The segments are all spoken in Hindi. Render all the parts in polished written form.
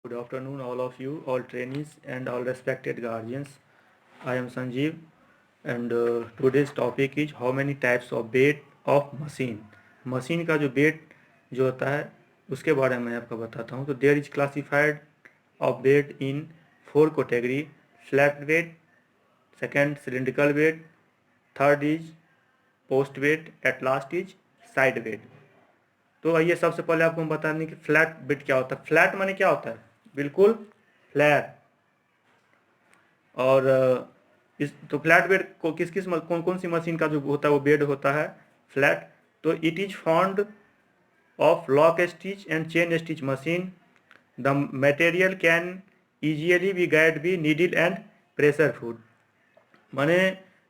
Good afternoon, all of you, all trainees and all respected guardians. I am Sanjeev, and today's topic is how many types of bed of machine. Machine का जो बेड जो होता है उसके बारे में मैं आपको बताता हूँ. तो there is classified of bed in 4 category. Flat bed, second cylindrical bed, third is post bed, at last is side bed. तो आइए सबसे पहले आपको हम बता दें कि फ्लैट बेड क्या होता है. फ्लैट माने क्या होता है? बिल्कुल फ्लैट. और इस तो फ्लैट बेड को कौन कौन सी मशीन का जो होता है वो बेड होता है फ्लैट. तो it is found of lock stitch and chain stitch machine. The material can easily be guide be needle and pressure foot. माने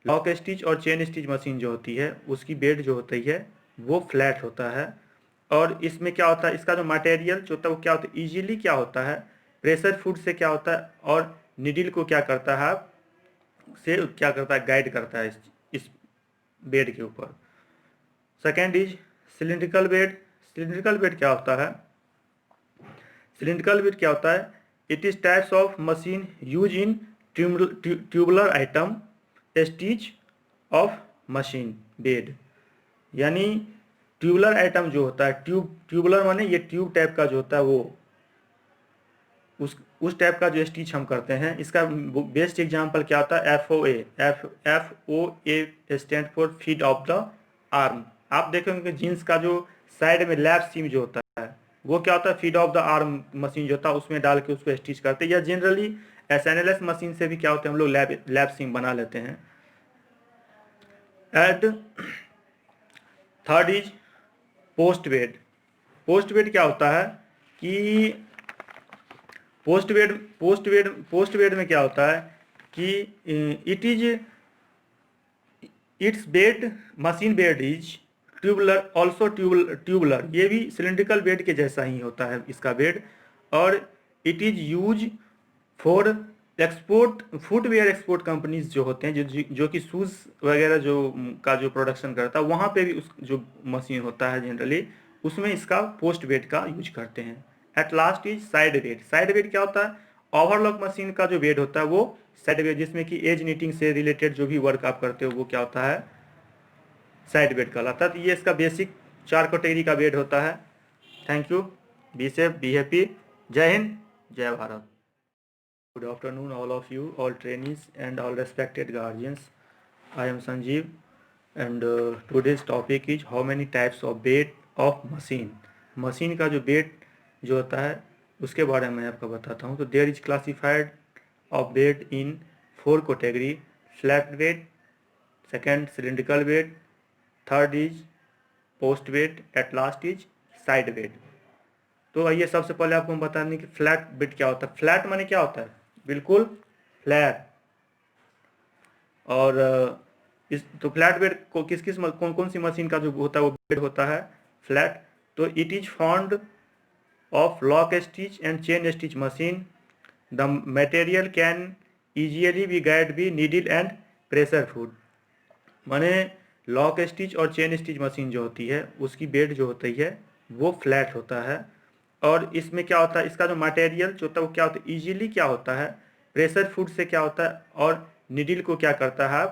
लॉक स्टिच और चेन स्टिच मशीन जो होती है उसकी बेड जो होती है वो फ्लैट होता है. और इसमें क्या होता है, इसका जो मटेरियल जो होता है वो क्या होता है, इजीली क्या होता है, प्रेशर फूड से क्या होता है और नीडल को क्या करता है, से क्या करता है, गाइड करता है इस बेड के ऊपर. Second is cylindrical bed. Cylindrical bed क्या होता है? सिलिंड्रिकल बेड क्या होता है? It is types of machine use in tubular item stitch of machine bed. यानी ट्यूबुलर आइटम जो होता है, ट्यूबुलर माने ये ट्यूब टाइप का जो होता है वो उस टाइप का जो स्टिच हम करते हैं. इसका बेस्ट एग्जांपल क्या होता है? F O A stand for feet of the arm. आप देखेंगे कि जीन्स का जो साइड में लैप सीम जो होता है वो क्या होता है, feet of the arm machine जो होता है उसमें डाल के उसको स्टिच करते हैं. या जनरली SNLS मशीन से भी क्या होता है, हम लोग लैप सीम बना लेते हैं. And third is post bed. Post bed क्या होता है कि पोस्ट बेड में क्या होता है कि it is it's bed, machine bed is tubular, also tubular. ये भी सिलिंड्रिकल बेड के जैसा ही होता है इसका बेड. और it is use for export, footwear export companies जो होते हैं जो कि शूज़ वगैरह जो प्रोडक्शन करता है वहाँ पे भी उस जो मशीन होता है जनरली उसमें इसका पोस्ट बेड का यूज करते हैं. Eight last is side bed. Side bed क्या होता है? ओवरलॉक मशीन का जो बेड होता है वो साइड बेड, जिसमें कि एज नीटिंग से रिलेटेड जो भी वर्क आप करते हो वो क्या होता है, साइड बेड कहलाता है. तो ये इसका बेसिक 4 कैटेगरी का बेड होता है. Thank you. Be safe, be happy. जय हिंद, जय Bharat. Good afternoon, all of you, all trainees and all respected guardians. I am Sanjeev, and today's topic is how many types of bed of machine. Machine का जो बेड जो होता है उसके बारे में मैं आपको बताता हूँ. तो there is classified of bed in 4 category. Flat bed, second cylindrical bed, third is post bed, at last is side bed. तो आइए सबसे पहले आपको हम बता दें कि फ्लैट बेड क्या होता है. फ्लैट माने क्या होता है? बिल्कुल फ्लैट. और इस तो फ्लैट बेड को कौन कौन सी मशीन का जो होता है वो बेड होता है फ्लैट. तो it is found of lock stitch and chain stitch machine. The material can easily be guide be needle and pressure foot. माने लॉक स्टिच और चेन स्टिच मशीन जो होती है उसकी बेड जो होती है वो फ्लैट होता है. और इसमें क्या होता है, इसका जो मटेरियल जो होता है वो क्या होता है, इजीली क्या होता है, प्रेशर फूड से क्या होता है और नीडल को क्या करता है,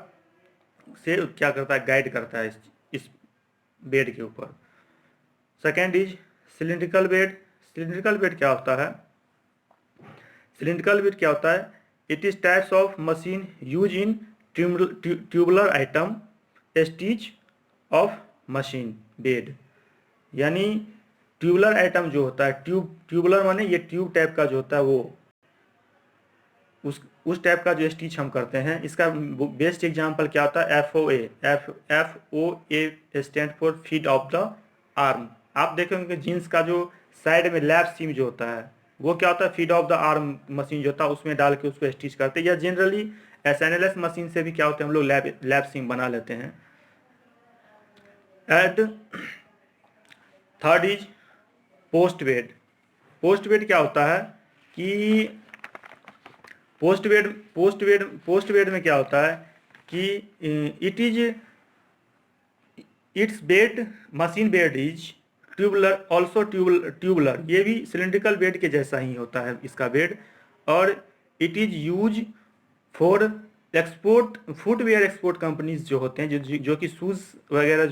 से क्या करता है, गाइड करता है इस बेड के ऊपर. Second is cylindrical bed. Cylindrical bed क्या होता है? सिलिंड्रिकल बेड क्या होता है? It is types of machine use in tubular item stitch of machine bed. यानी ट्यूबुलर आइटम जो होता है, ट्यूबुलर माने ये ट्यूब टाइप का जो होता है वो उस टाइप का जो स्टिच हम करते हैं. इसका बेस्ट एग्जांपल क्या होता है? F O A stand for feet of the arm. आप देखेंगे कि जीन्स का जो साइड में लैप सीम जो होता है वो क्या होता है, feet of the arm machine जो होता है उसमें डाल के उसको स्टिच करते हैं. या जनरली SNLS मशीन से भी क्या होता है, हम लोग लैप सीम बना लेते हैं. And third is post bed. Post bed क्या होता है कि पोस्ट बेड में क्या होता है कि it is it's bed, machine bed is tubular also tubular, ये भी सिलिंड्रिकल बेड के जैसा ही होता है इसका बेड। और it is use for export, footwear export companies जो होते हैं, जो कि शूज़ वगैरह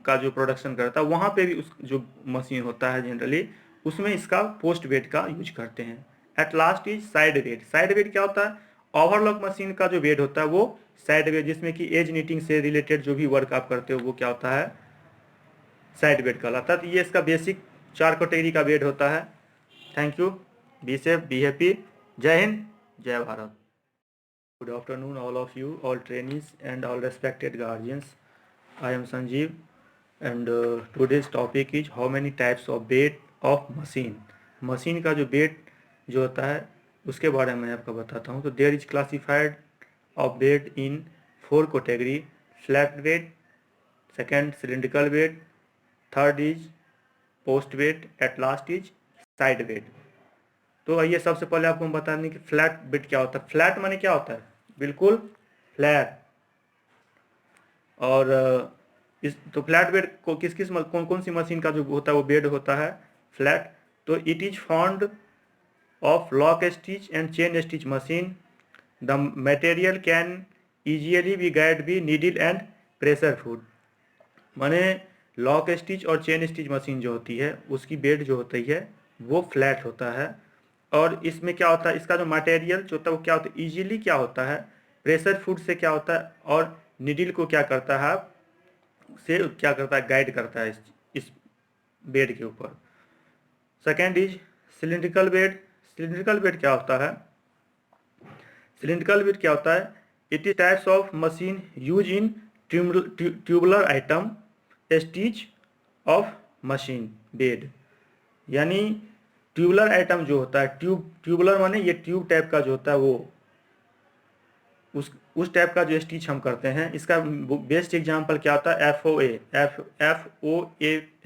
का जो प्रोडक्शन करता है, वहाँ पे भी उस जो मशीन होता है जनरली, उसमें इसका पोस्ट बेड का यूज करते हैं। Eight last is side bed. Side bed क्या होता है? ओवरलॉक मशीन का जो बेड होता है वो साइड बेड, जिसमें कि एज नीटिंग से रिलेटेड जो भी वर्क आप करते हो वो क्या होता है? साइड बेड कहलाता है। तो ये इसका बेसिक 4 कैटेगरी का बेड होता है। Thank you, be safe, be happy. जय हिंद, जय Bharat. Good afternoon, all of you, all trainees and all respected guardians. I am Sanjeev, and today's topic is how many types of bed of machine. Machine का जो बेड जो होता है उसके बारे में मैं आपको बताता हूँ। तो there is classified of bed in 4 category: flat bed, second cylindrical bed, third is post bed, at last is side bed. तो आइए सबसे पहले आपको हम बता दें कि फ्लैट बेड क्या होता है। फ्लैट माने क्या होता है? बिल्कुल फ्लैट। और इस तो फ्लैट बेड को कौन कौन सी मशीन का जो होता है वो बेड होता है फ्लैट। तो it is found of lock stitch and chain stitch machine. The material can easily be guide be needle and pressure foot. माने लॉक स्टिच और चेन स्टिच मशीन जो होती है उसकी बेड जो होती है वो फ्लैट होता है। और इसमें क्या होता है, इसका जो मटेरियल जो होता है वो क्या होता है, इजीली क्या होता है, प्रेशर फूड से क्या होता है, और नीडल को क्या करता है, से क्या करता है, गाइड करता है इस बेड के ऊपर। Second is cylindrical bed. Cylindrical bed क्या होता है? सिलिंड्रिकल बेड क्या होता है? It is types of machine use in tubular item stitch of machine bed. यानी ट्यूबुलर आइटम जो होता है, ट्यूबुलर माने ये ट्यूब टाइप का जो होता है वो उस टाइप का जो स्टिच हम करते हैं। इसका बेस्ट एग्जांपल क्या होता है? FOA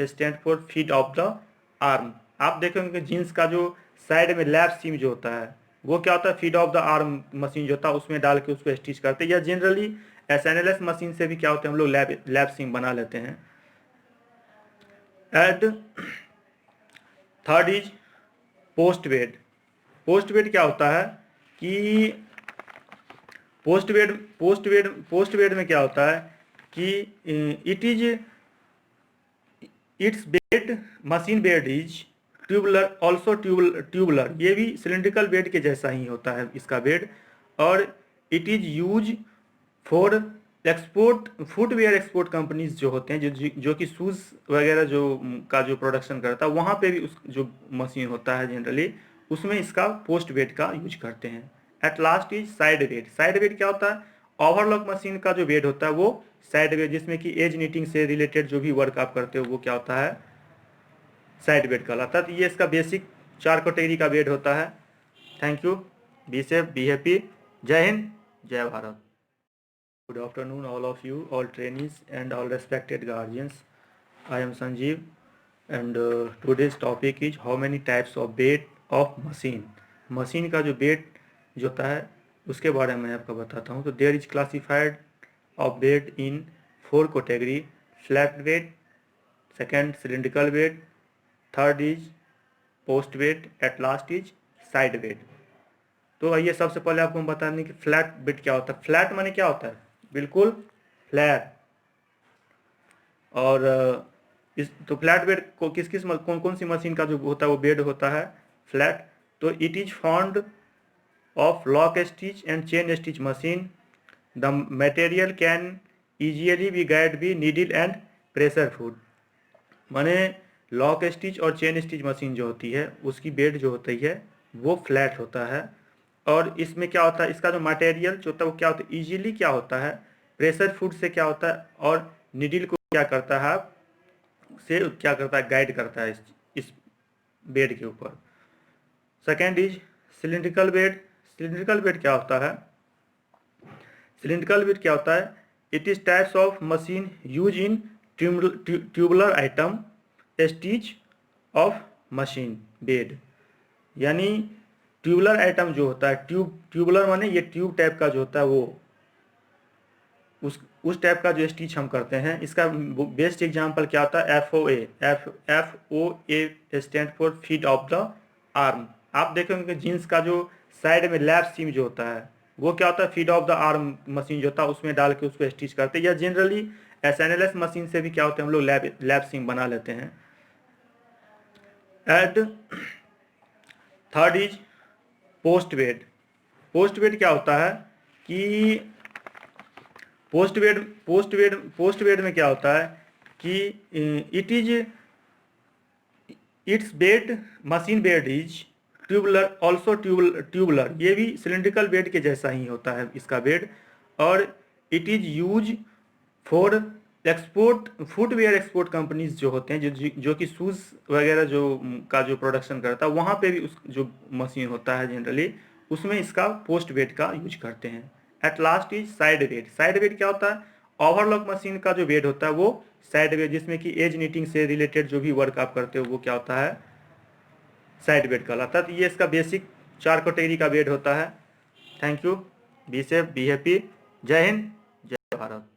stand for feet of the arm. आप देखेंगे कि जीन्स का जो साइड में लैप सीम जो होता है वो क्या होता है? Feet of the arm machine जो होता है उसमें डाल के उसको स्टिच करते हैं। या जनरली SNLS मशीन से भी क्या होता है, हम लोग लैप सीम बना लेते हैं। And third is post bed. Post bed क्या होता है कि पोस्ट बेड में क्या होता है कि it is it's bed, machine bed is tubular also tubular, ये भी सिलिंड्रिकल बेड के जैसा ही होता है इसका बेड। और it is use for export, footwear export companies जो होते हैं, जो कि शूज़ वगैरह का जो प्रोडक्शन करता है, वहाँ पे भी उस जो मशीन होता है जनरली उसमें इसका पोस्ट बेड का यूज करते हैं। Eight last is side bed. Side bed क्या होता है? ओवरलॉक मशीन का जो बेड होता है वो साइड बेड, जिसमें कि एज नीटिंग से रिलेटेड जो भी वर्क आप करते हो वो क्या होता है? साइड बेड कहलाता है। तो ये इसका बेसिक 4 कैटेगरी का बेड होता है। Thank you, be safe, be happy. जय हिंद, जय Bharat. Good afternoon, all of you, all trainees and all respected guardians. I am Sanjeev, and today's topic is how many types of bed of machine. Machine का जो बेड जो होता है उसके बारे में मैं आपको बताता हूँ। तो there is classified of bed in 4 category: flat bed, second cylindrical bed, third is post bed, at last is side bed. तो आइए सबसे पहले आपको हम बता दें कि फ्लैट बेड क्या होता है। फ्लैट माने क्या होता है? बिल्कुल फ्लैट। और तो फ्लैट बेड को कौन कौन सी मशीन का जो होता है वो बेड होता है फ्लैट। तो it is found of lock stitch and chain stitch machine. The material can easily be guide be needle and pressure foot. माने लॉक स्टिच और चेन स्टिच मशीन जो होती है उसकी बेड जो होती है वो फ्लैट होता है। और इसमें क्या होता है, इसका जो मटेरियल जो होता है वो क्या होता है, इजीली क्या होता है, प्रेशर फूड से क्या होता है, और नीडल को क्या करता है, से क्या करता है, गाइड करता है इस बेड के ऊपर। Second is cylindrical bed. Cylindrical bed क्या होता है? सिलिंड्रिकल बेड क्या होता है? It is types of machine use in tubular item stitch of machine bed. यानी ट्यूबुलर आइटम जो होता है, ट्यूबुलर माने ये ट्यूब टाइप का जो होता है वो उस टाइप का जो स्टिच हम करते हैं। इसका बेस्ट एग्जांपल क्या होता है, F O A stand for feet of the arm. आप देखेंगे कि जीन्स का जो साइड में लैप सीम जो होता है वो क्या होता है, feet of the arm machine जो होता है उसमें डाल के उसको स्टिच करते हैं, या जनरली SNLS मशीन से भी क्या होता है हम लोग लैप सीम बना लेते हैं। Ad third is post wed. Post wed क्या होता है कि पोस्ट वेड में क्या होता है कि it is it's bed, machine bed is tubular also tubular, ये भी सिलिंड्रिकल बेड के जैसा ही होता है इसका बेड। और it is use for export, footwear export companies जो होते हैं जो कि शूज़ वगैरह जो प्रोडक्शन करता है वहाँ पे भी उस जो मशीन होता है जनरली उसमें इसका पोस्ट बेड का यूज करते हैं। Eight last is side bed. Side bed क्या होता है, ओवरलॉक मशीन का जो बेड होता है वो साइड बेड, जिसमें कि एज नीटिंग से रिलेटेड जो भी वर्क आप करते हो वो क्या होता है, साइड बेड कहलाता है। तो ये इसका बेसिक 4 कैटेगरी का बेड होता है। Thank you, be safe, be happy. जय हिंद, जय भारत।